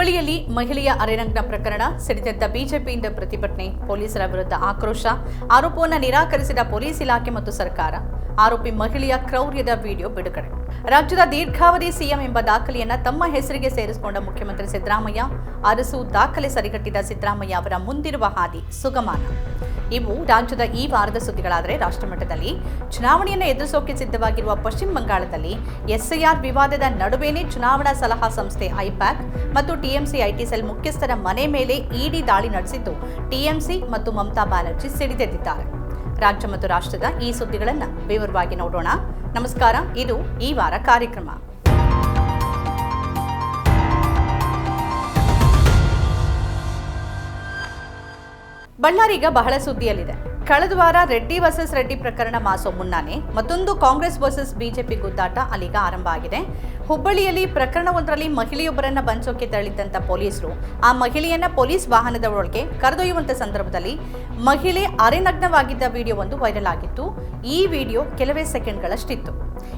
ಹುಬ್ಬಳ್ಳಿಯಲ್ಲಿ ಮಹಿಳೆಯ ಅರೆನಗ್ನ ಪ್ರಕರಣ ಸಿಡಿದೆದ್ದ ಬಿಜೆಪಿಯಿಂದ ಪ್ರತಿಭಟನೆ, ಪೊಲೀಸರ ವಿರುದ್ಧ ಆಕ್ರೋಶ, ಆರೋಪವನ್ನು ನಿರಾಕರಿಸಿದ ಪೊಲೀಸ್ ಇಲಾಖೆ ಮತ್ತು ಸರ್ಕಾರ, ಆರೋಪಿ ಮಹಿಳೆಯ ಕ್ರೌರ್ಯದ ವಿಡಿಯೋ ಬಿಡುಗಡೆ. ರಾಜ್ಯದ ದೀರ್ಘಾವಧಿ ಸಿಎಂ ಎಂಬ ದಾಖಲೆಯನ್ನ ತಮ್ಮ ಹೆಸರಿಗೆ ಸೇರಿಸಿಕೊಂಡ ಮುಖ್ಯಮಂತ್ರಿ ಸಿದ್ದರಾಮಯ್ಯ, ಅರಸು ದಾಖಲೆ ಸರಿಗಟ್ಟಿದ ಸಿದ್ದರಾಮಯ್ಯ ಅವರ ಮುಂದಿರುವ ಹಾದಿ ಸುಗಮನ. ಇವು ರಾಜ್ಯದ ಈ ವಾರದ ಸುದ್ದಿಗಳಾದರೆ, ರಾಷ್ಟ್ರಮಟ್ಟದಲ್ಲಿ ಚುನಾವಣೆಯನ್ನು ಎದುರಿಸೋಕೆ ಸಿದ್ಧವಾಗಿರುವ ಪಶ್ಚಿಮ ಬಂಗಾಳದಲ್ಲಿ ಎಸ್ಐಆರ್ ವಿವಾದದ ನಡುವೆನೇ ಚುನಾವಣಾ ಸಲಹಾ ಸಂಸ್ಥೆ ಐಪ್ಯಾಕ್ ಮತ್ತು ಟಿಎಂಸಿ ಐಟಿ ಸೆಲ್ ಮುಖ್ಯಸ್ಥರ ಮನೆ ಮೇಲೆ ಇಡಿ ದಾಳಿ ನಡೆಸಿದ್ದು ಟಿಎಂಸಿ ಮತ್ತು ಮಮತಾ ಬ್ಯಾನರ್ಜಿ ಸಿಡಿದೆದ್ದಿದ್ದಾರೆ. ರಾಜ್ಯ ಮತ್ತು ರಾಷ್ಟ್ರದ ಈ ಸುದ್ದಿಗಳನ್ನು ವಿವರವಾಗಿ ನೋಡೋಣ. ನಮಸ್ಕಾರ, ಇದು ಈ ವಾರ ಕಾರ್ಯಕ್ರಮ. ಬಳ್ಳಾರಿಗ ಬಹಳ ಸುದ್ದಿಯಲ್ಲಿದೆ. ಕಳೆದ ವಾರ ರೆಡ್ಡಿ ವರ್ಸಸ್ ರೆಡ್ಡಿ ಪ್ರಕರಣ ಮಾಸೋ ಮುನ್ನಾನೆ ಮತ್ತೊಂದು ಕಾಂಗ್ರೆಸ್ ವರ್ಸಸ್ ಬಿಜೆಪಿ ಗುದ್ದಾಟ ಅಲ್ಲಿಗ ಆರಂಭ ಆಗಿದೆ. ಹುಬ್ಬಳ್ಳಿಯಲ್ಲಿ ಪ್ರಕರಣವೊಂದರಲ್ಲಿ ಮಹಿಳೆಯೊಬ್ಬರನ್ನ ಬಂಚೋಕೆ ತೆರಳಿದ್ದಂಥ ಪೊಲೀಸರು ಆ ಮಹಿಳೆಯನ್ನ ಪೊಲೀಸ್ ವಾಹನದ ಒಳಗೆ ಕರೆದೊಯ್ಯುವಂತ ಸಂದರ್ಭದಲ್ಲಿ ಮಹಿಳೆ ಅರೆನಗ್ನವಾಗಿದ್ದ ವಿಡಿಯೋ ಒಂದು ವೈರಲ್ ಆಗಿತ್ತು. ಈ ವಿಡಿಯೋ ಕೆಲವೇ ಸೆಕೆಂಡ್ಗಳಷ್ಟಿತ್ತು.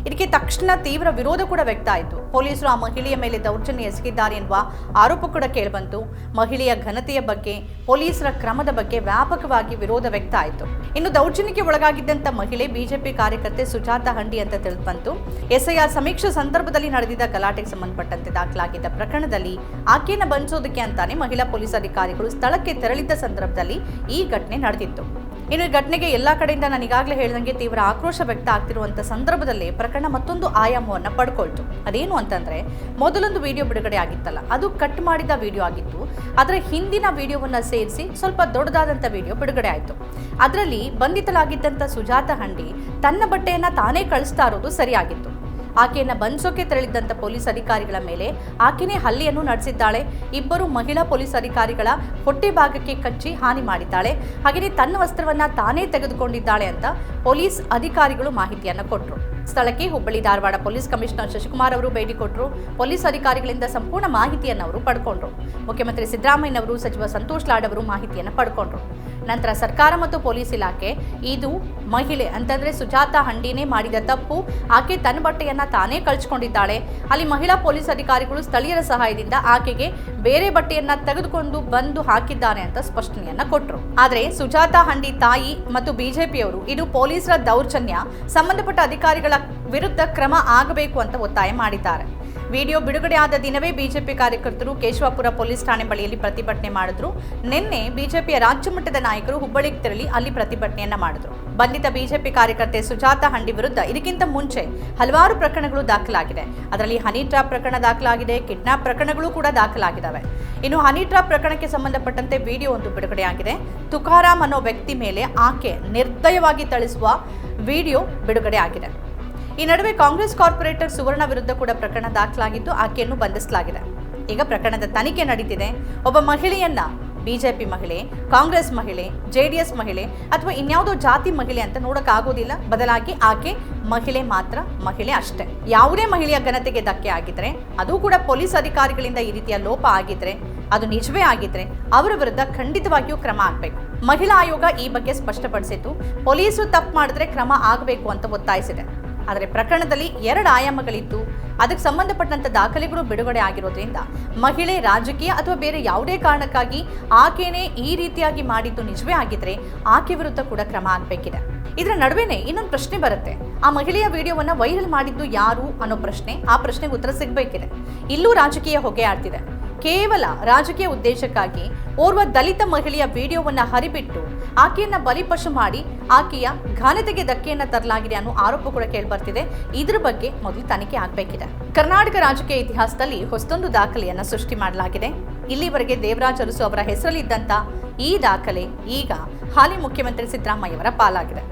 ಇದಕ್ಕೆ ತಕ್ಷಣ ತೀವ್ರ ವಿರೋಧ ಕೂಡ ವ್ಯಕ್ತ ಆಯಿತು. ಪೊಲೀಸರು ಆ ಮಹಿಳೆಯ ಮೇಲೆ ದೌರ್ಜನ್ಯ ಎಸಗಿದ್ದಾರೆ ಎನ್ನುವ ಆರೋಪ ಕೂಡ ಕೇಳಿಬಂತು. ಮಹಿಳೆಯ ಘನತೆಯ ಬಗ್ಗೆ, ಪೊಲೀಸರ ಕ್ರಮದ ಬಗ್ಗೆ ವ್ಯಾಪಕವಾಗಿ ವಿರೋಧ ವ್ಯಕ್ತ ಆಯಿತು. ಇನ್ನು ದೌರ್ಜನ್ಯಕ್ಕೆ ಒಳಗಾಗಿದ್ದಂಥ ಮಹಿಳೆ ಬಿಜೆಪಿ ಕಾರ್ಯಕರ್ತೆ ಸುಜಾತಾ ಹಂಡಿ ಅಂತ ತಿಳಿದುಬಂತು. ಎಸ್ಐಆರ್ ಸಮೀಕ್ಷೆ ಸಂದರ್ಭದಲ್ಲಿ ನಡೆದಿದ್ದ ಗಲಾಟೆಗೆ ಸಂಬಂಧಪಟ್ಟಂತೆ ದಾಖಲಾಗಿದ್ದ ಪ್ರಕರಣದಲ್ಲಿ ಆಕೆಯನ್ನು ಬಂಧಿಸೋದಕ್ಕೆ ಅಂತಾನೆ ಮಹಿಳಾ ಪೊಲೀಸ್ ಅಧಿಕಾರಿಗಳು ಸ್ಥಳಕ್ಕೆ ತೆರಳಿದ್ದ ಸಂದರ್ಭದಲ್ಲಿ ಈ ಘಟನೆ ನಡೆದಿತ್ತು. ಇನ್ನು ಈ ಘಟನೆಗೆ ಎಲ್ಲಾ ಕಡೆಯಿಂದ ನಾನು ಈಗಾಗಲೇ ಹೇಳಿದಂಗೆ ತೀವ್ರ ಆಕ್ರೋಶ ವ್ಯಕ್ತ ಆಗ್ತಿರುವಂತ ಸಂದರ್ಭದಲ್ಲಿ ಪ್ರಕರಣ ಮತ್ತೊಂದು ಆಯಾಮವನ್ನು ಪಡ್ಕೊಳ್ತು. ಅದೇನು ಅಂತಂದ್ರೆ, ಮೊದಲೊಂದು ವಿಡಿಯೋ ಬಿಡುಗಡೆ ಆಗಿತ್ತಲ್ಲ, ಅದು ಕಟ್ ಮಾಡಿದ ವಿಡಿಯೋ ಆಗಿತ್ತು. ಅದರ ಹಿಂದಿನ ವಿಡಿಯೋವನ್ನ ಸೇರಿಸಿ ಸ್ವಲ್ಪ ದೊಡ್ಡದಾದಂಥ ವಿಡಿಯೋ ಬಿಡುಗಡೆ ಆಯಿತು. ಅದರಲ್ಲಿ ಬಂಧಿತಲಾಗಿದ್ದಂಥ ಸುಜಾತಾ ಹಂಡಿ ತನ್ನ ಬಟ್ಟೆಯನ್ನ ತಾನೇ ಕಳಿಸ್ತಾ ಇರೋದು ಸರಿಯಾಗಿತ್ತು. ಆಕೆಯನ್ನ ಬಂಧಿಸೋಕೆ ತೆರಳಿದ್ದಂಥ ಪೊಲೀಸ್ ಅಧಿಕಾರಿಗಳ ಮೇಲೆ ಆಕೆನೇ ಹಲ್ಲೆಯನ್ನು ನಡೆಸಿದ್ದಾಳೆ. ಇಬ್ಬರು ಮಹಿಳಾ ಪೊಲೀಸ್ ಅಧಿಕಾರಿಗಳ ಹೊಟ್ಟೆ ಭಾಗಕ್ಕೆ ಕಚ್ಚಿ ಹಾನಿ ಮಾಡಿದ್ದಾಳೆ. ಹಾಗೆಯೇ ತನ್ನ ವಸ್ತ್ರವನ್ನ ತಾನೇ ತೆಗೆದುಕೊಂಡಿದ್ದಾಳೆ ಅಂತ ಪೊಲೀಸ್ ಅಧಿಕಾರಿಗಳು ಮಾಹಿತಿಯನ್ನು ಕೊಟ್ಟರು. ಸ್ಥಳಕ್ಕೆ ಹುಬ್ಬಳ್ಳಿ ಧಾರವಾಡ ಪೊಲೀಸ್ ಕಮಿಷನರ್ ಶಶಿಕುಮಾರ್ ಅವರು ಭೇಟಿ ಕೊಟ್ಟರು. ಪೊಲೀಸ್ ಅಧಿಕಾರಿಗಳಿಂದ ಸಂಪೂರ್ಣ ಮಾಹಿತಿಯನ್ನು ಅವರು ಪಡ್ಕೊಂಡ್ರು. ಮುಖ್ಯಮಂತ್ರಿ ಸಿದ್ದರಾಮಯ್ಯನವರು, ಸಚಿವ ಸಂತೋಷ್ ಲಾಡ್ ಅವರು ಮಾಹಿತಿಯನ್ನು ಪಡ್ಕೊಂಡ್ರು. ನಂತರ ಸರ್ಕಾರ ಮತ್ತು ಪೊಲೀಸ್ ಇಲಾಖೆ ಇದು ಮಹಿಳೆ ಅಂತಂದ್ರೆ ಸುಜಾತಾ ಹಂಡಿನೇ ಮಾಡಿದ ತಪ್ಪು, ಆಕೆ ತನ್ನ ಬಟ್ಟೆಯನ್ನ ತಾನೇ ಕಳ್ಚಿಕೊಂಡಿದ್ದಾಳೆ, ಅಲ್ಲಿ ಮಹಿಳಾ ಪೊಲೀಸ್ ಅಧಿಕಾರಿಗಳು ಸ್ಥಳೀಯರ ಸಹಾಯದಿಂದ ಆಕೆಗೆ ಬೇರೆ ಬಟ್ಟೆಯನ್ನ ತೆಗೆದುಕೊಂಡು ಬಂದು ಹಾಕಿದ್ದಾನೆ ಅಂತ ಸ್ಪಷ್ಟನೆಯನ್ನ ಕೊಟ್ಟರು. ಆದ್ರೆ ಸುಜಾತಾ ಹಂಡಿ ತಾಯಿ ಮತ್ತು ಬಿಜೆಪಿಯವರು ಇದು ಪೊಲೀಸರ ದೌರ್ಜನ್ಯ, ಸಂಬಂಧಪಟ್ಟ ಅಧಿಕಾರಿಗಳ ವಿರುದ್ಧ ಕ್ರಮ ಆಗಬೇಕು ಅಂತ ಒತ್ತಾಯ ಮಾಡಿದ್ದಾರೆ. ವಿಡಿಯೋ ಬಿಡುಗಡೆ ಆದ ದಿನವೇ ಬಿಜೆಪಿ ಕಾರ್ಯಕರ್ತರು ಕೇಶವಾಪುರ ಪೊಲೀಸ್ ಠಾಣೆ ಬಳಿಯಲ್ಲಿ ಪ್ರತಿಭಟನೆ ಮಾಡಿದ್ರು. ನಿನ್ನೆ ಬಿಜೆಪಿಯ ರಾಜ್ಯ ಮಟ್ಟದ ನಾಯಕರು ಹುಬ್ಬಳ್ಳಿಗೆ ತೆರಳಿ ಅಲ್ಲಿ ಪ್ರತಿಭಟನೆಯನ್ನ ಮಾಡಿದ್ರು. ಬಂಧಿತ ಬಿಜೆಪಿ ಕಾರ್ಯಕರ್ತೆ ಸುಜಾತಾ ಹಂಡಿ ವಿರುದ್ಧ ಇದಕ್ಕಿಂತ ಮುಂಚೆ ಹಲವಾರು ಪ್ರಕರಣಗಳು ದಾಖಲಾಗಿದೆ. ಅದರಲ್ಲಿ ಹನಿ ಟ್ರಾಪ್ ಪ್ರಕರಣ ದಾಖಲಾಗಿದೆ, ಕಿಡ್ನಾಪ್ ಪ್ರಕರಣಗಳು ಕೂಡ ದಾಖಲಾಗಿದ್ದಾವೆ. ಇನ್ನು ಹನಿ ಟ್ರಾಪ್ ಪ್ರಕರಣಕ್ಕೆ ಸಂಬಂಧಪಟ್ಟಂತೆ ವಿಡಿಯೋ ಒಂದು ಬಿಡುಗಡೆ ಆಗಿದೆ. ತುಕಾರಾಮ್ ಅನ್ನೋ ವ್ಯಕ್ತಿ ಮೇಲೆ ಆಕೆ ನಿರ್ದಯವಾಗಿ ಥಳಿಸುವ ವಿಡಿಯೋ ಬಿಡುಗಡೆ ಆಗಿದೆ. ಈ ನಡುವೆ ಕಾಂಗ್ರೆಸ್ ಕಾರ್ಪೊರೇಟರ್ ಸುವರ್ಣ ವಿರುದ್ಧ ಕೂಡ ಪ್ರಕರಣ ದಾಖಲಾಗಿದ್ದು ಆಕೆಯನ್ನು ಬಂಧಿಸಲಾಗಿದೆ. ಈಗ ಪ್ರಕರಣದ ತನಿಖೆ ನಡೀತಿದೆ. ಒಬ್ಬ ಮಹಿಳೆಯನ್ನ ಬಿಜೆಪಿ ಮಹಿಳೆ, ಕಾಂಗ್ರೆಸ್ ಮಹಿಳೆ, ಜೆಡಿಎಸ್ ಮಹಿಳೆ ಅಥವಾ ಇನ್ಯಾವುದೋ ಜಾತಿ ಮಹಿಳೆ ಅಂತ ನೋಡೋಕ್ಕಾಗೋದಿಲ್ಲ. ಬದಲಾಗಿ ಆಕೆ ಮಹಿಳೆ ಮಾತ್ರ, ಮಹಿಳೆ ಅಷ್ಟೇ. ಯಾವುದೇ ಮಹಿಳೆಯ ಘನತೆಗೆ ಧಕ್ಕೆ ಆಗಿದ್ರೆ, ಅದು ಕೂಡ ಪೊಲೀಸ್ ಅಧಿಕಾರಿಗಳಿಂದ ಈ ರೀತಿಯ ಲೋಪ ಆಗಿದ್ರೆ, ಅದು ನಿಜವೇ ಆಗಿದ್ರೆ ಅವರ ವಿರುದ್ಧ ಖಂಡಿತವಾಗಿಯೂ ಕ್ರಮ ಆಗಬೇಕು. ಮಹಿಳಾ ಆಯೋಗ ಈ ಬಗ್ಗೆ ಸ್ಪಷ್ಟಪಡಿಸಿದ್ದು, ಪೊಲೀಸರು ತಪ್ಪು ಮಾಡಿದ್ರೆ ಕ್ರಮ ಆಗಬೇಕು ಅಂತ ಒತ್ತಾಯಿಸಿದೆ. ಆದರೆ ಪ್ರಕರಣದಲ್ಲಿ 2 ಆಯಾಮಗಳಿದ್ದು ಅದಕ್ಕೆ ಸಂಬಂಧಪಟ್ಟಂತ ದಾಖಲೆಗಳು ಬಿಡುಗಡೆ ಆಗಿರೋದ್ರಿಂದ ಮಹಿಳೆ ರಾಜಕೀಯ ಅಥವಾ ಬೇರೆ ಯಾವುದೇ ಕಾರಣಕ್ಕಾಗಿ ಆಕೆನೇ ಈ ರೀತಿಯಾಗಿ ಮಾಡಿದ್ದು ನಿಜವೇ ಆಗಿದ್ರೆ ಆಕೆ ವಿರುದ್ಧ ಕೂಡ ಕ್ರಮ ಆಗಬೇಕಿದೆ. ಇದರ ನಡುವೆನೇ ಇನ್ನೊಂದು ಪ್ರಶ್ನೆ ಬರುತ್ತೆ. ಆ ಮಹಿಳೆಯ ವಿಡಿಯೋವನ್ನ ವೈರಲ್ ಮಾಡಿದ್ದು ಯಾರು ಅನ್ನೋ ಪ್ರಶ್ನೆ, ಆ ಪ್ರಶ್ನೆಗೆ ಉತ್ತರ ಸಿಗಬೇಕಿದೆ. ಇಲ್ಲೂ ರಾಜಕೀಯ ಹೊಗೆ ಆಡ್ತಿದೆ. ಕೇವಲ ರಾಜಕೀಯ ಉದ್ದೇಶಕ್ಕಾಗಿ ಓರ್ವ ದಲಿತ ಮಹಿಳೆಯ ವಿಡಿಯೋವನ್ನ ಹರಿಬಿಟ್ಟು ಆಕೆಯನ್ನ ಬಲಿಪಶು ಮಾಡಿ ಆಕೆಯ ಘನತೆಗೆ ಧಕ್ಕೆಯನ್ನ ತರಲಾಗಿದೆ ಅನ್ನೋ ಆರೋಪ ಕೂಡ ಕೇಳಿಬರ್ತಿದೆ. ಇದ್ರ ಬಗ್ಗೆ ಮೊದಲು ತನಿಖೆ ಆಗಬೇಕಿದೆ. ಕರ್ನಾಟಕ ರಾಜಕೀಯ ಇತಿಹಾಸದಲ್ಲಿ ಹೊಸದೊಂದು ದಾಖಲೆಯನ್ನ ಸೃಷ್ಟಿ ಮಾಡಲಾಗಿದೆ. ಇಲ್ಲಿವರೆಗೆ ದೇವರಾಜ್ ಅರಸು ಅವರ ಹೆಸರಲ್ಲಿದ್ದಂಥ ಈ ದಾಖಲೆ ಈಗ ಹಾಲಿ ಮುಖ್ಯಮಂತ್ರಿ ಸಿದ್ದರಾಮಯ್ಯವರ ಪಾಲಾಗಿದೆ.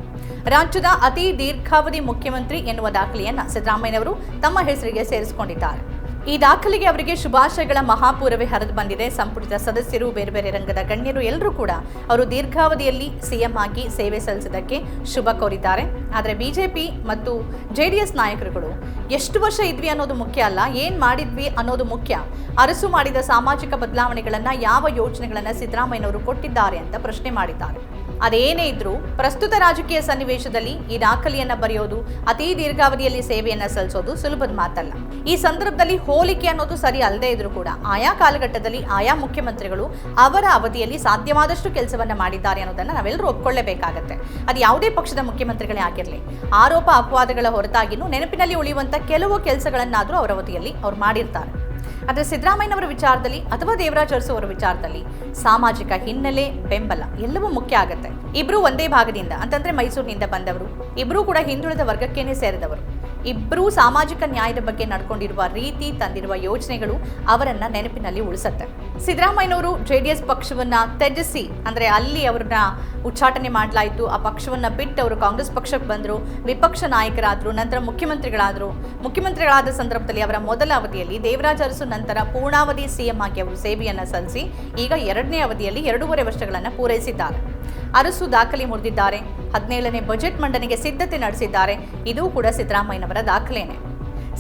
ರಾಜ್ಯದ ಅತಿ ದೀರ್ಘಾವಧಿ ಮುಖ್ಯಮಂತ್ರಿ ಎನ್ನುವ ದಾಖಲೆಯನ್ನ ಸಿದ್ದರಾಮಯ್ಯನವರು ತಮ್ಮ ಹೆಸರಿಗೆ ಸೇರಿಸಿಕೊಂಡಿದ್ದಾರೆ. ಈ ದಾಖಲೆಗೆ ಅವರಿಗೆ ಶುಭಾಶಯಗಳ ಮಹಾಪೂರವೇ ಹರಿದು ಬಂದಿದೆ. ಸಂಪುಟದ ಸದಸ್ಯರು, ಬೇರೆ ಬೇರೆ ರಂಗದ ಗಣ್ಯರು ಎಲ್ಲರೂ ಕೂಡ ಅವರು ದೀರ್ಘಾವಧಿಯಲ್ಲಿ ಸಿಎಂ ಆಗಿ ಸೇವೆ ಸಲ್ಲಿಸಿದ್ದಕ್ಕೆ ಶುಭ ಕೋರಿದ್ದಾರೆ. ಆದರೆ ಬಿಜೆಪಿ ಮತ್ತು ಜೆಡಿಎಸ್ ನಾಯಕರುಗಳು ಎಷ್ಟು ವರ್ಷ ಇದ್ವಿ ಅನ್ನೋದು ಮುಖ್ಯ ಅಲ್ಲ, ಏನ್ ಮಾಡಿದ್ವಿ ಅನ್ನೋದು ಮುಖ್ಯ. ಅರಸು ಮಾಡಿದ ಸಾಮಾಜಿಕ ಬದಲಾವಣೆಗಳನ್ನ, ಯಾವ ಯೋಜನೆಗಳನ್ನ ಸಿದ್ದರಾಮಯ್ಯನವರು ಕೊಟ್ಟಿದ್ದಾರೆ ಅಂತ ಪ್ರಶ್ನೆ ಮಾಡಿದ್ದಾರೆ. ಅದೇನೇ ಇದ್ರೂ ಪ್ರಸ್ತುತ ರಾಜಕೀಯ ಸನ್ನಿವೇಶದಲ್ಲಿ ಈ ದಾಖಲೆಯನ್ನ ಬರೆಯೋದು, ಅತಿ ದೀರ್ಘಾವಧಿಯಲ್ಲಿ ಸೇವೆಯನ್ನ ಸಲ್ಲಿಸೋದು ಸುಲಭದ ಮಾತಲ್ಲ. ಈ ಸಂದರ್ಭದಲ್ಲಿ ಹೋಲಿಕೆ ಅನ್ನೋದು ಸರಿ ಅಲ್ಲದೆ ಇದ್ರೂ ಕೂಡ ಆಯಾ ಕಾಲಘಟ್ಟದಲ್ಲಿ ಆಯಾ ಮುಖ್ಯಮಂತ್ರಿಗಳು ಅವರ ಅವಧಿಯಲ್ಲಿ ಸಾಧ್ಯವಾದಷ್ಟು ಕೆಲಸವನ್ನ ಮಾಡಿದ್ದಾರೆ ಅನ್ನೋದನ್ನ ನಾವೆಲ್ಲರೂ ಒಪ್ಕೊಳ್ಳೇಬೇಕಾಗತ್ತೆ. ಅದು ಯಾವುದೇ ಪಕ್ಷದ ಮುಖ್ಯಮಂತ್ರಿಗಳೇ ಆಗಿರಲಿ. ಆರೋಪ ಅಪವಾದಗಳ ಹೊರತಾಗಿನೂ ನೆನಪಿನಲ್ಲಿ ಉಳಿಯುವಂತ ಕೆಲವು ಕೆಲಸಗಳನ್ನಾದ್ರೂ ಅವರ ಅವಧಿಯಲ್ಲಿ ಅವ್ರು ಮಾಡಿರ್ತಾರೆ. ಆದರೆ ಸಿದ್ದರಾಮಯ್ಯನವರ ವಿಚಾರದಲ್ಲಿ ಅಥವಾ ದೇವರಾಜ್ ಅರಸು ಅವರ ವಿಚಾರದಲ್ಲಿ ಸಾಮಾಜಿಕ ಹಿನ್ನೆಲೆ, ಬೆಂಬಲ ಎಲ್ಲವೂ ಮುಖ್ಯ ಆಗುತ್ತೆ. ಇಬ್ರು ಒಂದೇ ಭಾಗದಿಂದ ಅಂತಂದ್ರೆ ಮೈಸೂರಿನಿಂದ ಬಂದವರು, ಇಬ್ರು ಕೂಡ ಹಿಂದುಳಿದ ವರ್ಗಕ್ಕೇನೆ ಸೇರಿದವರು. ಇಬ್ಬರೂ ಸಾಮಾಜಿಕ ನ್ಯಾಯದ ಬಗ್ಗೆ ನಡ್ಕೊಂಡಿರುವ ರೀತಿ, ತಂದಿರುವ ಯೋಜನೆಗಳು ಅವರನ್ನ ನೆನಪಿನಲ್ಲಿ ಉಳಿಸುತ್ತೆ. ಸಿದ್ದರಾಮಯ್ಯನವರು ಜೆಡಿಎಸ್ ಪಕ್ಷವನ್ನ ತ್ಯಜಿಸಿ, ಅಂದ್ರೆ ಅಲ್ಲಿ ಅವ್ರನ್ನ ಉಚ್ಚಾಟನೆ ಮಾಡಲಾಯಿತು. ಆ ಪಕ್ಷವನ್ನ ಬಿಟ್ಟು ಅವರು ಕಾಂಗ್ರೆಸ್ ಪಕ್ಷಕ್ಕೆ ಬಂದರು, ವಿಪಕ್ಷ ನಾಯಕರಾದರು, ನಂತರ ಮುಖ್ಯಮಂತ್ರಿಗಳಾದರು. ಮುಖ್ಯಮಂತ್ರಿಗಳಾದ ಸಂದರ್ಭದಲ್ಲಿ ಅವರ ಮೊದಲ ಅವಧಿಯಲ್ಲಿ ದೇವರಾಜ್ ಅರಸು ನಂತರ ಪೂರ್ಣಾವಧಿ ಸಿಎಂ ಆಗಿ ಅವರು ಸೇವೆಯನ್ನ ಸಲ್ಲಿಸಿ ಈಗ 2ನೇ ಅವಧಿಯಲ್ಲಿ 2.5 ವರ್ಷಗಳನ್ನು ಪೂರೈಸಿದ್ದಾರೆ. ಅರಸು ದಾಖಲೆ ಮುರಿದಿದ್ದಾರೆ. 17ನೇ ಬಜೆಟ್ ಮಂಡನೆಗೆ ಸಿದ್ಧತೆ ನಡೆಸಿದ್ದಾರೆ. ಇದು ಕೂಡ ಸಿದ್ದರಾಮಯ್ಯನವರ ದಾಖಲೆನೇ.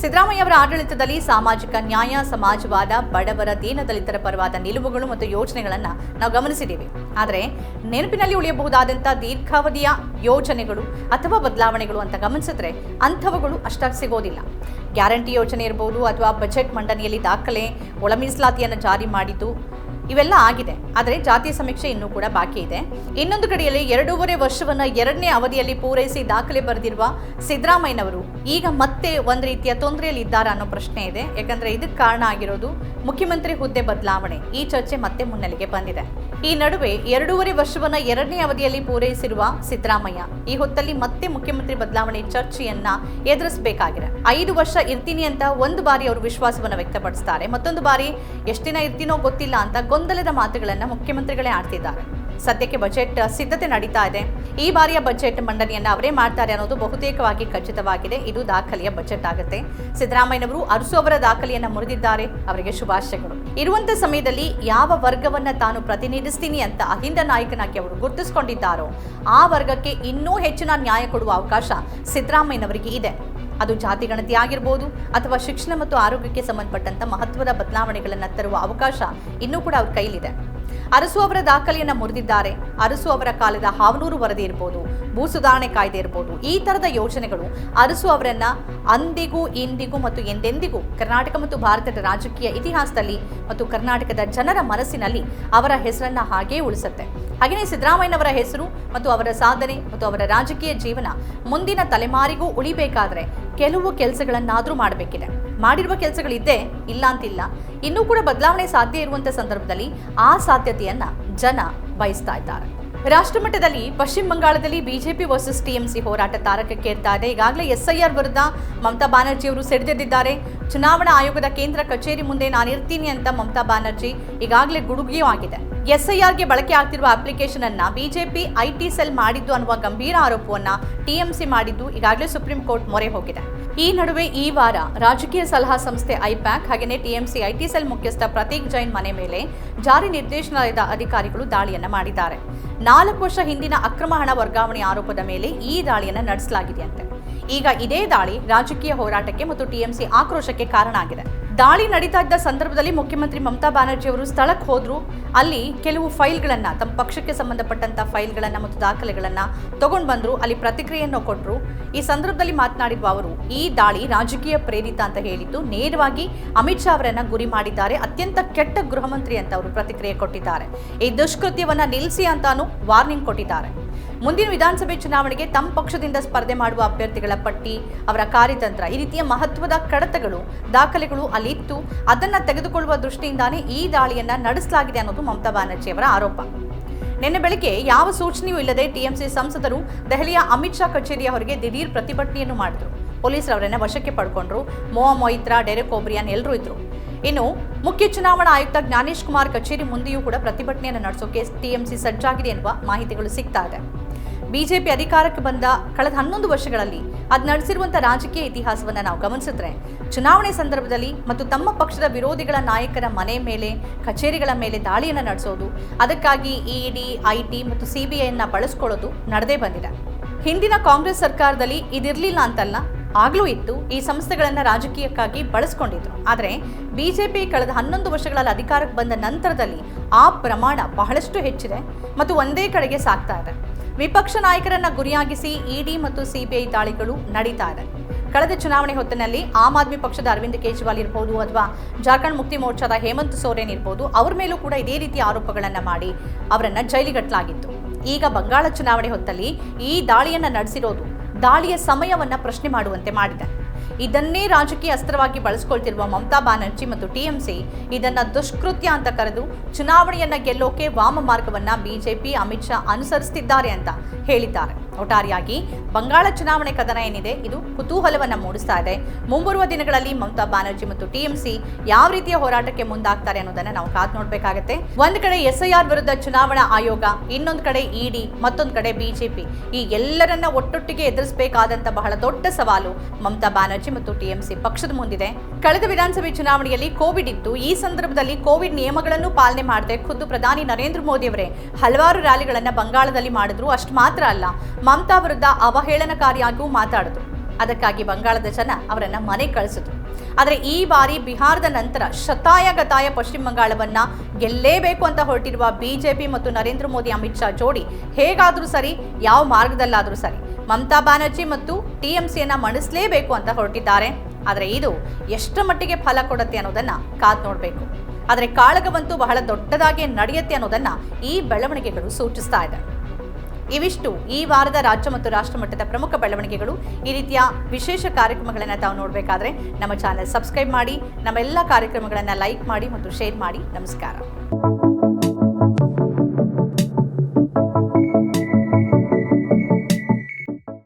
ಸಿದ್ದರಾಮಯ್ಯ ಅವರ ಆಡಳಿತದಲ್ಲಿ ಸಾಮಾಜಿಕ ನ್ಯಾಯ, ಸಮಾಜವಾದ, ಬಡವರ, ದೀನದಲಿತರ ಪರವಾದ ನಿಲುವುಗಳು ಮತ್ತು ಯೋಜನೆಗಳನ್ನು ನಾವು ಗಮನಿಸಿದ್ದೀವಿ. ಆದರೆ ನೆನಪಿನಲ್ಲಿ ಉಳಿಯಬಹುದಾದಂಥ ದೀರ್ಘಾವಧಿಯ ಯೋಜನೆಗಳು ಅಥವಾ ಬದಲಾವಣೆಗಳು ಅಂತ ಗಮನಿಸಿದ್ರೆ ಅಂಥವುಗಳು ಅಷ್ಟಾಗಿ ಸಿಗೋದಿಲ್ಲ. ಗ್ಯಾರಂಟಿ ಯೋಜನೆ ಇರ್ಬೋದು ಅಥವಾ ಬಜೆಟ್ ಮಂಡನೆಯಲ್ಲಿ ದಾಖಲೆ, ಒಳ ಮೀಸಲಾತಿಯನ್ನು ಜಾರಿ ಮಾಡಿದ್ದು ಇವೆಲ್ಲ ಆಗಿದೆ. ಆದರೆ ಜಾತಿಯ ಸಮೀಕ್ಷೆ ಇನ್ನೂ ಕೂಡ ಬಾಕಿ ಇದೆ. ಇನ್ನೊಂದು ಕಡೆಯಲ್ಲಿ 2.5 ವರ್ಷವನ್ನ 2ನೇ ಅವಧಿಯಲ್ಲಿ ಪೂರೈಸಿ ದಾಖಲೆ ಬರೆದಿರುವ ಸಿದ್ದರಾಮಯ್ಯನವರು ಈಗ ಮತ್ತೆ ಒಂದು ರೀತಿಯ ತೊಂದರೆಯಲ್ಲಿ ಇದ್ದಾರಾ ಅನ್ನೋ ಪ್ರಶ್ನೆ ಇದೆ. ಯಾಕಂದ್ರೆ ಇದಕ್ಕೆ ಕಾರಣ ಆಗಿರೋದು ಮುಖ್ಯಮಂತ್ರಿ ಹುದ್ದೆ ಬದಲಾವಣೆ. ಈ ಚರ್ಚೆ ಮತ್ತೆ ಮುನ್ನೆಲೆಗೆ ಬಂದಿದೆ. ಈ ನಡುವೆ 2.5 ವರ್ಷವನ್ನ 2ನೇ ಅವಧಿಯಲ್ಲಿ ಪೂರೈಸಿರುವ ಸಿದ್ದರಾಮಯ್ಯ ಈ ಹೊತ್ತಲ್ಲಿ ಮತ್ತೆ ಮುಖ್ಯಮಂತ್ರಿ ಬದಲಾವಣೆ ಚರ್ಚೆಯನ್ನ ಎದುರಿಸಬೇಕಾಗಿದೆ. 5 ವರ್ಷ ಇರ್ತೀನಿ ಅಂತ ಒಂದು ಬಾರಿ ಅವರು ವಿಶ್ವಾಸವನ್ನ ವ್ಯಕ್ತಪಡಿಸ್ತಾರೆ, ಮತ್ತೊಂದು ಬಾರಿ ಎಷ್ಟು ದಿನ ಇರ್ತೀನೋ ಗೊತ್ತಿಲ್ಲ ಅಂತ ಗೊಂದಲದ ಮಾತುಗಳನ್ನ ಮುಖ್ಯಮಂತ್ರಿಗಳೇ ಆಡ್ತಿದ್ದಾರೆ. ಸದ್ಯಕ್ಕೆ ಬಜೆಟ್ ಸಿದ್ಧತೆ ನಡೀತಾ ಇದೆ. ಈ ಬಾರಿಯ ಬಜೆಟ್ ಮಂಡನೆಯನ್ನ ಅವರೇ ಮಾಡ್ತಾರೆ ಅನ್ನೋದು ಬಹುತೇಕವಾಗಿ ಖಚಿತವಾಗಿದೆ. ಇದು ದಾಖಲೆಯ ಬಜೆಟ್ ಆಗುತ್ತೆ. ಸಿದ್ದರಾಮಯ್ಯನವರು ಅರಸು ಅವರ ದಾಖಲೆಯನ್ನ ಮುರಿದಿದ್ದಾರೆ. ಅವರಿಗೆ ಶುಭಾಶಯಗಳು. ಇರುವಂತ ಸಮಯದಲ್ಲಿ ಯಾವ ವರ್ಗವನ್ನ ತಾನು ಪ್ರತಿನಿಧಿಸ್ತೀನಿ ಅಂತ ಅಹಿಂದ ನಾಯಕನಾಗಿ ಅವರು ಗುರುತಿಸಿಕೊಂಡಿದ್ದಾರೋ ಆ ವರ್ಗಕ್ಕೆ ಇನ್ನೂ ಹೆಚ್ಚಿನ ನ್ಯಾಯ ಕೊಡುವ ಅವಕಾಶ ಸಿದ್ದರಾಮಯ್ಯನವರಿಗೆ ಇದೆ. ಅದು ಜಾತಿ ಗಣತಿ ಆಗಿರ್ಬೋದು ಅಥವಾ ಶಿಕ್ಷಣ ಮತ್ತು ಆರೋಗ್ಯಕ್ಕೆ ಸಂಬಂಧಪಟ್ಟಂತ ಮಹತ್ವದ ಬದಲಾವಣೆಗಳನ್ನು ತರುವ ಅವಕಾಶ ಇನ್ನೂ ಕೂಡ ಅವ್ರ ಕೈಲಿದೆ. ಅರಸು ಅವರ ದಾಖಲೆಯನ್ನ ಮುರಿದಿದ್ದಾರೆ. ಅರಸು ಅವರ ಕಾಲದ ಹಾವನೂರು ವರದಿ ಇರ್ಬೋದು, ಭೂ ಸುಧಾರಣೆ ಕಾಯ್ದೆ ಇರ್ಬೋದು, ಈ ತರದ ಯೋಜನೆಗಳು ಅರಸು ಅವರನ್ನ ಅಂದಿಗೂ, ಇಂದಿಗೂ ಮತ್ತು ಎಂದೆಂದಿಗೂ ಕರ್ನಾಟಕ ಮತ್ತು ಭಾರತದ ರಾಜಕೀಯ ಇತಿಹಾಸದಲ್ಲಿ ಮತ್ತು ಕರ್ನಾಟಕದ ಜನರ ಮನಸ್ಸಿನಲ್ಲಿ ಅವರ ಹೆಸರನ್ನ ಹಾಗೇ ಉಳಿಸುತ್ತೆ. ಹಾಗೆಯೇ ಸಿದ್ದರಾಮಯ್ಯನವರ ಹೆಸರು ಮತ್ತು ಅವರ ಸಾಧನೆ ಮತ್ತು ಅವರ ರಾಜಕೀಯ ಜೀವನ ಮುಂದಿನ ತಲೆಮಾರಿಗೂ ಉಳಿಬೇಕಾದ್ರೆ ಕೆಲವು ಕೆಲಸಗಳನ್ನಾದ್ರೂ ಮಾಡಬೇಕಿದೆ. ಮಾಡಿರುವ ಕೆಲಸಗಳಿದ್ದೇ, ಇಲ್ಲ ಅಂತಿಲ್ಲ. ಇನ್ನೂ ಕೂಡ ಬದಲಾವಣೆ ಸಾಧ್ಯ ಇರುವಂತ ಸಂದರ್ಭದಲ್ಲಿ ಆ ಸಾಧ್ಯತೆಯನ್ನ ಜನ ಬಯಸ್ತಾ ಇದ್ದಾರೆ. ರಾಷ್ಟ್ರ ಮಟ್ಟದಲ್ಲಿ ಪಶ್ಚಿಮ ಬಂಗಾಳದಲ್ಲಿ ಬಿಜೆಪಿ ವರ್ಸಸ್ ಟಿಎಂಸಿ ಹೋರಾಟ ತಾರಕಕ್ಕೇರ್ತಾ ಇದೆ. ಈಗಾಗಲೇ ಎಸ್ಐಆರ್ ವಿರುದ್ಧ ಮಮತಾ ಬ್ಯಾನರ್ಜಿ ಅವರು ಸಿಡಿದೆದ್ದಿದ್ದಾರೆ. ಚುನಾವಣಾ ಆಯೋಗದ ಕೇಂದ್ರ ಕಚೇರಿ ಮುಂದೆ ನಾನಿರ್ತೀನಿ ಅಂತ ಮಮತಾ ಬ್ಯಾನರ್ಜಿ ಈಗಾಗಲೇ ಗುಡುಗಿಯೂ ಆಗಿದೆ. ಎಸ್ಐಆರ್ಗೆ ಬಳಕೆ ಆಗ್ತಿರುವ ಅಪ್ಲಿಕೇಶನ್ ಅನ್ನ ಬಿಜೆಪಿ ಐಟಿ ಸೆಲ್ ಮಾಡಿದ್ದು ಅನ್ನುವ ಗಂಭೀರ ಆರೋಪವನ್ನ ಟಿಎಂಸಿ ಮಾಡಿದ್ದು ಈಗಾಗಲೇ ಸುಪ್ರೀಂ ಕೋರ್ಟ್ ಮೊರೆ ಹೋಗಿದೆ. ಈ ನಡುವೆ ಈ ವಾರ ರಾಜಕೀಯ ಸಲಹಾ ಸಂಸ್ಥೆ ಐಪ್ಯಾಕ್ ಹಾಗೆಯೇ ಟಿಎಂಸಿ ಐಟಿ ಸೆಲ್ ಮುಖ್ಯಸ್ಥ ಪ್ರತೀಕ್ ಜೈನ್ ಮನೆ ಮೇಲೆ ಜಾರಿ ನಿರ್ದೇಶನಾಲಯದ ಅಧಿಕಾರಿಗಳು ದಾಳಿಯನ್ನ ಮಾಡಿದ್ದಾರೆ. 4 ವರ್ಷ ಹಿಂದಿನ ಅಕ್ರಮ ಹಣ ವರ್ಗಾವಣೆ ಆರೋಪದ ಮೇಲೆ ಈ ದಾಳಿಯನ್ನ ನಡೆಸಲಾಗಿದೆಯಂತೆ. ಈಗ ಇದೇ ದಾಳಿ ರಾಜಕೀಯ ಹೋರಾಟಕ್ಕೆ ಮತ್ತು ಟಿಎಂಸಿ ಆಕ್ರೋಶಕ್ಕೆ ಕಾರಣ ಆಗಿದೆ. ದಾಳಿ ನಡೀತಾ ಇದ್ದ ಸಂದರ್ಭದಲ್ಲಿ ಮುಖ್ಯಮಂತ್ರಿ ಮಮತಾ ಬ್ಯಾನರ್ಜಿ ಅವರು ಸ್ಥಳಕ್ಕೆ ಹೋದ್ರು. ಅಲ್ಲಿ ಕೆಲವು ಫೈಲ್ಗಳನ್ನ, ತಮ್ಮ ಪಕ್ಷಕ್ಕೆ ಸಂಬಂಧಪಟ್ಟಂತ ಫೈಲ್ಗಳನ್ನ ಮತ್ತು ದಾಖಲೆಗಳನ್ನ ತಗೊಂಡು ಬಂದ್ರು. ಅಲ್ಲಿ ಪ್ರತಿಕ್ರಿಯೆಯನ್ನು ಕೊಟ್ಟರು. ಈ ಸಂದರ್ಭದಲ್ಲಿ ಮಾತನಾಡಿರುವ ಅವರು ಈ ದಾಳಿ ರಾಜಕೀಯ ಪ್ರೇರಿತ ಅಂತ ಹೇಳಿದ್ದು ನೇರವಾಗಿ ಅಮಿತ್ ಶಾ ಅವರನ್ನ ಗುರಿ ಮಾಡಿದ್ದಾರೆ. ಅತ್ಯಂತ ಕೆಟ್ಟ ಗೃಹ ಮಂತ್ರಿ ಅಂತ ಅವರು ಪ್ರತಿಕ್ರಿಯೆ ಕೊಟ್ಟಿದ್ದಾರೆ. ಈ ದುಷ್ಕೃತ್ಯವನ್ನ ನಿಲ್ಲಿಸಿ ಅಂತಾನು ವಾರ್ನಿಂಗ್ ಕೊಟ್ಟಿದ್ದಾರೆ. ಮುಂದಿನ ವಿಧಾನಸಭೆ ಚುನಾವಣೆಗೆ ತಮ್ಮ ಪಕ್ಷದಿಂದ ಸ್ಪರ್ಧೆ ಮಾಡುವ ಅಭ್ಯರ್ಥಿಗಳ ಪಟ್ಟಿ, ಅವರ ಕಾರ್ಯತಂತ್ರ, ಈ ರೀತಿಯ ಮಹತ್ವದ ಕಡತಗಳು, ದಾಖಲೆಗಳು ಅಲ್ಲಿತ್ತು. ಅದನ್ನ ತೆಗೆದುಕೊಳ್ಳುವ ದೃಷ್ಟಿಯಿಂದಾನೇ ಈ ದಾಳಿಯನ್ನ ನಡೆಸಲಾಗಿದೆ ಅನ್ನೋದು ಮಮತಾ ಬ್ಯಾನರ್ಜಿ ಅವರ ಆರೋಪ. ನಿನ್ನೆ ಬೆಳಗ್ಗೆ ಯಾವ ಸೂಚನೆಯೂ ಇಲ್ಲದೆ ಟಿಎಂಸಿ ಸಂಸದರು ದೆಹಲಿಯ ಅಮಿತ್ ಶಾ ಕಚೇರಿಯ ಹೊರಗೆ ದಿಢೀರ್ ಪ್ರತಿಭಟನೆಯನ್ನು ಮಾಡಿದ್ರು. ಪೊಲೀಸರು ಅವರನ್ನ ವಶಕ್ಕೆ ಪಡ್ಕೊಂಡ್ರು. ಮೊಯಿತ್ರಾ, ಡೆರೆಕ್ ಓಬ್ರಿಯನ್ ಎಲ್ಲರೂ ಇದ್ರು. ಇನ್ನು ಮುಖ್ಯ ಚುನಾವಣಾ ಆಯುಕ್ತ ಜ್ಞಾನೇಶ್ ಕುಮಾರ್ ಕಚೇರಿ ಮುಂದೆಯೂ ಕೂಡ ಪ್ರತಿಭಟನೆಯನ್ನು ನಡೆಸೋಕೆ ಟಿಎಂಸಿ ಸಜ್ಜಾಗಿದೆ ಎನ್ನುವ ಮಾಹಿತಿಗಳು ಸಿಗ್ತಾ ಇದೆ. ಬಿಜೆಪಿ ಅಧಿಕಾರಕ್ಕೆ ಬಂದ ಕಳೆದ 11 ವರ್ಷಗಳಲ್ಲಿ ಅದು ನಡೆಸಿರುವಂತಹ ರಾಜಕೀಯ ಇತಿಹಾಸವನ್ನ ನಾವು ಗಮನಿಸಿದ್ರೆ ಚುನಾವಣೆ ಸಂದರ್ಭದಲ್ಲಿ ಮತ್ತು ತಮ್ಮ ಪಕ್ಷದ ವಿರೋಧಿಗಳ ನಾಯಕರ ಮನೆ ಮೇಲೆ, ಕಚೇರಿಗಳ ಮೇಲೆ ದಾಳಿಯನ್ನು ನಡೆಸೋದು, ಅದಕ್ಕಾಗಿ ಇಡಿ, ಐಟಿ ಮತ್ತು ಸಿಬಿಐಯನ್ನ ಬಳಸ್ಕೊಳ್ಳೋದು ನಡೆದೇ ಬಂದಿದೆ. ಹಿಂದಿನ ಕಾಂಗ್ರೆಸ್ ಸರ್ಕಾರದಲ್ಲಿ ಇದಿರಲಿಲ್ಲ ಅಂತಲ್ಲ, ಆಗ್ಲೂ ಇತ್ತು. ಈ ಸಂಸ್ಥೆಗಳನ್ನ ರಾಜಕೀಯಕ್ಕಾಗಿ ಬಳಸ್ಕೊಂಡಿದ್ರು. ಆದರೆ ಬಿಜೆಪಿ ಕಳೆದ 11 ವರ್ಷಗಳಲ್ಲಿ ಅಧಿಕಾರಕ್ಕೆ ಬಂದ ನಂತರದಲ್ಲಿ ಆ ಪ್ರಮಾಣ ಬಹಳಷ್ಟು ಹೆಚ್ಚಿದೆ ಮತ್ತು ಒಂದೇ ಕಡೆಗೆ ಸಾಗ್ತಾ ಇದೆ. ವಿಪಕ್ಷ ನಾಯಕರನ್ನ ಗುರಿಯಾಗಿಸಿ ಇಡಿ ಮತ್ತು ಸಿಬಿಐ ದಾಳಿಗಳು ನಡೀತಾ ಇದೆ. ಕಳೆದ ಚುನಾವಣೆ ಹೊತ್ತಿನಲ್ಲಿ ಆಮ್ ಆದ್ಮಿ ಪಕ್ಷದ ಅರವಿಂದ್ ಕೇಜ್ರಿವಾಲ್ ಇರಬಹುದು ಅಥವಾ ಜಾರ್ಖಂಡ್ ಮುಕ್ತಿ ಮೋರ್ಚಾದ ಹೇಮಂತ್ ಸೋರೆನ್ ಇರಬಹುದು, ಅವರ ಮೇಲೂ ಕೂಡ ಇದೇ ರೀತಿಯ ಆರೋಪಗಳನ್ನ ಮಾಡಿ ಅವರನ್ನ ಜೈಲಿಗಟ್ಟಲಾಗಿತ್ತು. ಈಗ ಬಂಗಾಳ ಚುನಾವಣೆ ಹೊತ್ತಲ್ಲಿ ಈ ದಾಳಿಯನ್ನ ನಡೆಸಿರೋದು ದಾಳಿಯ ಸಮಯವನ್ನ ಪ್ರಶ್ನೆ ಮಾಡುವಂತೆ ಮಾಡಿದೆ. ಇದನ್ನೇ ರಾಜಕೀಯ ಅಸ್ತ್ರವಾಗಿ ಬಳಸಿಕೊಳ್ತಿರುವ ಮಮತಾ ಬ್ಯಾನರ್ಜಿ ಮತ್ತು ಟಿಎಂಸಿ ಇದನ್ನ ದುಷ್ಕೃತ್ಯ ಅಂತ ಕರೆದು ಚುನಾವಣೆಯನ್ನ ಗೆಲ್ಲೋಕೆ ವಾಮ ಮಾರ್ಗವನ್ನ ಬಿಜೆಪಿ ಅಮಿತ್ ಶಾ ಅನುಸರಿಸುತ್ತಿದ್ದಾರೆ ಅಂತ ಹೇಳಿದ್ದಾರೆ. ಒಟ್ಟಾರೆಯಾಗಿ ಬಂಗಾಳ ಚುನಾವಣೆ ಕದನ ಏನಿದೆ ಇದು ಕುತೂಹಲವನ್ನ ಮೂಡಿಸ್ತಾ ಇದೆ. ಮುಂಬರುವ ದಿನಗಳಲ್ಲಿ ಮಮತಾ ಬ್ಯಾನರ್ಜಿ ಮತ್ತು ಟಿಎಂಸಿ ಯಾವ ರೀತಿಯ ಹೋರಾಟಕ್ಕೆ ಮುಂದಾಗ್ತಾರೆ ಅನ್ನೋದನ್ನ ನಾವು ಕಾದು ನೋಡ್ಬೇಕಾಗತ್ತೆ. ಒಂದ್ ಕಡೆ ಎಸ್ಐಆರ್ ವಿರುದ್ಧ ಚುನಾವಣಾ ಆಯೋಗ, ಇನ್ನೊಂದು ಕಡೆ ಇಡಿ, ಮತ್ತೊಂದು ಕಡೆ ಬಿಜೆಪಿ, ಈ ಎಲ್ಲರನ್ನ ಒಟ್ಟೊಟ್ಟಿಗೆ ಎದುರಿಸಬೇಕಾದಂತ ಬಹಳ ದೊಡ್ಡ ಸವಾಲು ಮಮತಾ ಬ್ಯಾನರ್ಜಿ ಮತ್ತು ಟಿಎಂಸಿ ಪಕ್ಷದ ಮುಂದಿದೆ. ಕಳೆದ ವಿಧಾನಸಭೆ ಚುನಾವಣೆಯಲ್ಲಿ ಕೋವಿಡ್ ಇತ್ತು. ಈ ಸಂದರ್ಭದಲ್ಲಿ ಕೋವಿಡ್ ನಿಯಮಗಳನ್ನು ಪಾಲನೆ ಮಾಡದೆ ಖುದ್ದು ಪ್ರಧಾನಿ ನರೇಂದ್ರ ಮೋದಿ ಅವರೇ ಹಲವಾರು ರ್ಯಾಲಿಗಳನ್ನ ಬಂಗಾಳದಲ್ಲಿ ಮಾಡಿದ್ರು. ಅಷ್ಟು ಮಾತ್ರ ಅಲ್ಲ, ಮಮತಾ ವಿರುದ್ಧ ಅವಹೇಳನಕಾರಿಯಾಗೂ ಮಾತಾಡಿದ್ರು. ಅದಕ್ಕಾಗಿ ಬಂಗಾಳದ ಜನ ಅವರನ್ನ ಮನೆ ಕಳಿಸಿದ್ರು. ಆದರೆ ಈ ಬಾರಿ ಬಿಹಾರದ ನಂತರ ಶತಾಯಗತಾಯ ಪಶ್ಚಿಮ ಬಂಗಾಳವನ್ನ ಗೆಲ್ಲೇಬೇಕು ಅಂತ ಹೊರಟಿರುವ ಬಿಜೆಪಿ ಮತ್ತು ನರೇಂದ್ರ ಮೋದಿ ಅಮಿತ್ ಶಾ ಜೋಡಿ ಹೇಗಾದ್ರೂ ಸರಿ, ಯಾವ ಮಾರ್ಗದಲ್ಲಾದ್ರೂ ಸರಿ ಮಮತಾ ಬ್ಯಾನರ್ಜಿ ಮತ್ತು ಟಿಎಂಸಿಯನ್ನ ಮಣಿಸಲೇಬೇಕು ಅಂತ ಹೊರಟಿದ್ದಾರೆ. ಆದರೆ ಇದು ಎಷ್ಟರ ಮಟ್ಟಿಗೆ ಫಲ ಕೊಡುತ್ತೆ ಅನ್ನೋದನ್ನ ಕಾದು ನೋಡಬೇಕು. ಆದರೆ ಕಾಳಗವಂತೂ ಬಹಳ ದೊಡ್ಡದಾಗಿ ನಡೆಯುತ್ತೆ ಅನ್ನೋದನ್ನ ಈ ಬೆಳವಣಿಗೆಗಳು ಸೂಚಿಸ್ತಾ ಇದೆ. ಇವಿಷ್ಟು ಈ ವಾರದ ರಾಜ್ಯ ಮತ್ತು ರಾಷ್ಟ್ರ ಮಟ್ಟದ ಪ್ರಮುಖ ಬೆಳವಣಿಗೆಗಳು. ಈ ರೀತಿಯ ವಿಶೇಷ ಕಾರ್ಯಕ್ರಮಗಳನ್ನು ತಾವು ನೋಡಬೇಕಾದ್ರೆ ನಮ್ಮ ಚಾನೆಲ್ ಸಬ್ಸ್ಕ್ರೈಬ್ ಮಾಡಿ, ನಮ್ಮೆಲ್ಲ ಕಾರ್ಯಕ್ರಮಗಳನ್ನು ಲೈಕ್ ಮಾಡಿ ಮತ್ತು ಶೇರ್ ಮಾಡಿ. ನಮಸ್ಕಾರ.